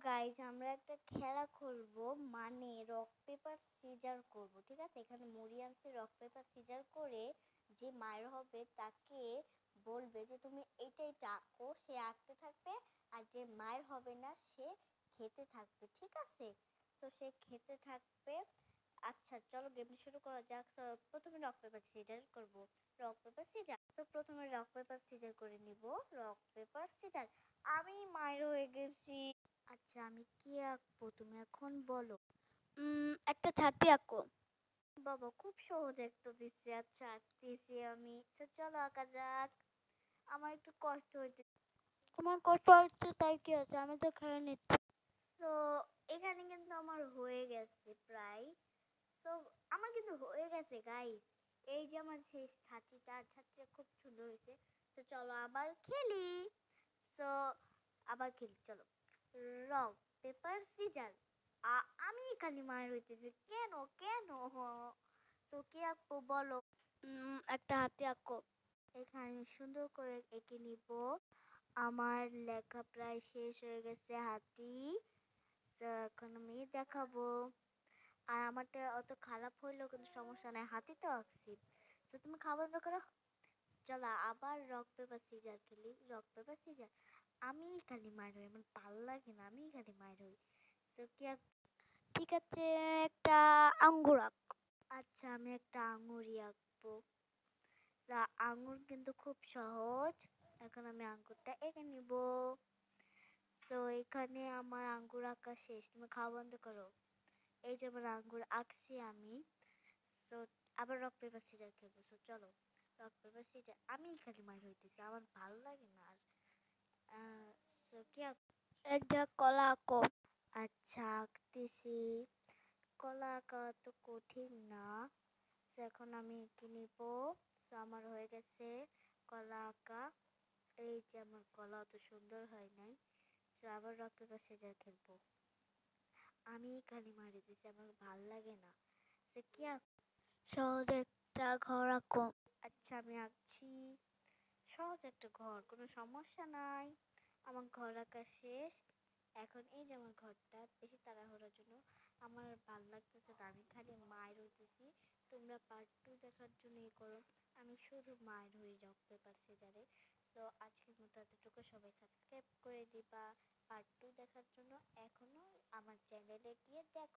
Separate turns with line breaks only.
Guys আমরা একটা খেলা খেলবো, মানে রক পেপার সিজার করব। ঠিক আছে, এখানে মুড়ি আনছে, রক পেপার সিজার করে যে মায়ের হবে তাকে বলবে যে তুমি এইটা এটা আঁকো, সে আঁকতে থাকবে। আর যে মায়ের হবে না সে খেতে থাকবে। ঠিক আছে, তো সে খেতে থাকবে। আচ্ছা চলো গেম শুরু করা যাক। তো প্রথমে রক পেপার সিজার করব। রক পেপার সিজার, তো প্রথমে রক পেপার সিজার করে নিব। রক পেপার সিজার, আমি মায়ের হয়ে গেছি। আচ্ছা আমি কি আঁকবো তুমি এখন বলো। একটা ছাতি আঁকো। বাবা খুব সহজ একটা দিচ্ছি। আচ্ছা আঁকতেছি আমি, তো চলো আঁকা যাক। আমার একটু কষ্ট হইতে। তোমার কষ্ট হচ্ছে তাই কি আছে, আমি তো খেয়ে নিচ্ছি। তো এখানে কিন্তু আমার হয়ে গেছে প্রায়। তো আমার কিন্তু হয়ে গেছে গাইস। এই যে আমার সেই ছাতিটা, ছাতিটা খুব সুন্দর হয়েছে। তো চলো আবার খেলি। তো আবার খেলি চলো। রক পেপার সিজার, আমি এখানে মায়ের হইতেছি কেন কেন? তো কি আঁকবো বলো। একটা হাতি আঁকো। এখানে সুন্দর করে এঁকে নিব। আমার লেখা প্রায় শেষ হয়ে গেছে হাতি। তো এখন আমি দেখাবো। আর আমারটা অত খারাপ হইলেও কিন্তু সমস্যা নাই, হাতি তো আঁকছি। তো তুমি খাবার বন্ধ করো। চলো আবার রক পেপার সিজার খেলি। রক পেপার সিজার, আমি খালি মায়ের হই, আমার ভাল লাগে না, আমি খালি মায়ের হই। তো কি ঠিক আছে, একটা আঙ্গুর আঁক। আচ্ছা আমি একটা আঙুরই আঁকবো। তা আঙুর কিন্তু খুব সহজ। এখন আমি আঙ্গুরটা এঁকে নিব। তো এখানে আমার আঙ্গুর আঁকা শেষ, তুমি খাওয়া বন্ধ করো। এই যে আমার আঙ্গুর আঁকছি আমি। তো আবার রক পেপার সিজার খেলবো। তো চলো রক পেপার সিজার, আমি খালি মার হইতেছি, আমার ভালো লাগে না আর। তো কি একটা কলা আঁকো। আচ্ছা আঁকতেছি। কলা আঁকা তো কঠিন না। তো এখন আমি এঁকে নিব। তো আমার হয়ে গেছে কলা আঁকা। এই যে আমার কলা অত সুন্দর হয় নাই। তো আবার রক পেপার সিজার খেলবো। আমি খালি মারি দিছি, আমার ভাল লাগে না। সে কি সহজ একটা ঘর আঁকো। আচ্ছা আমি আঁকছি। সহজ একটা ঘর, কোনো সমস্যা নাই। আমার ঘর আঁকা শেষ। এখন এই যে আমার ঘরটা, বেশি তাড়াহুড়োর জন্য আমার ভাল লাগতেছে না, আমি খালি মায়ের হইতেছি। তোমরা পার্ট 2 দেখার জন্য ই করো। আমি শুধু মায়ের হয়ে রক পেপার সিজারে। তো আজকের মতো এতটুকু, সবাই সাবস্ক্রাইব করে দিবা পার্ট 2 দেখার জন্য। এখনো আমার চ্যানেলে গিয়ে দেখো।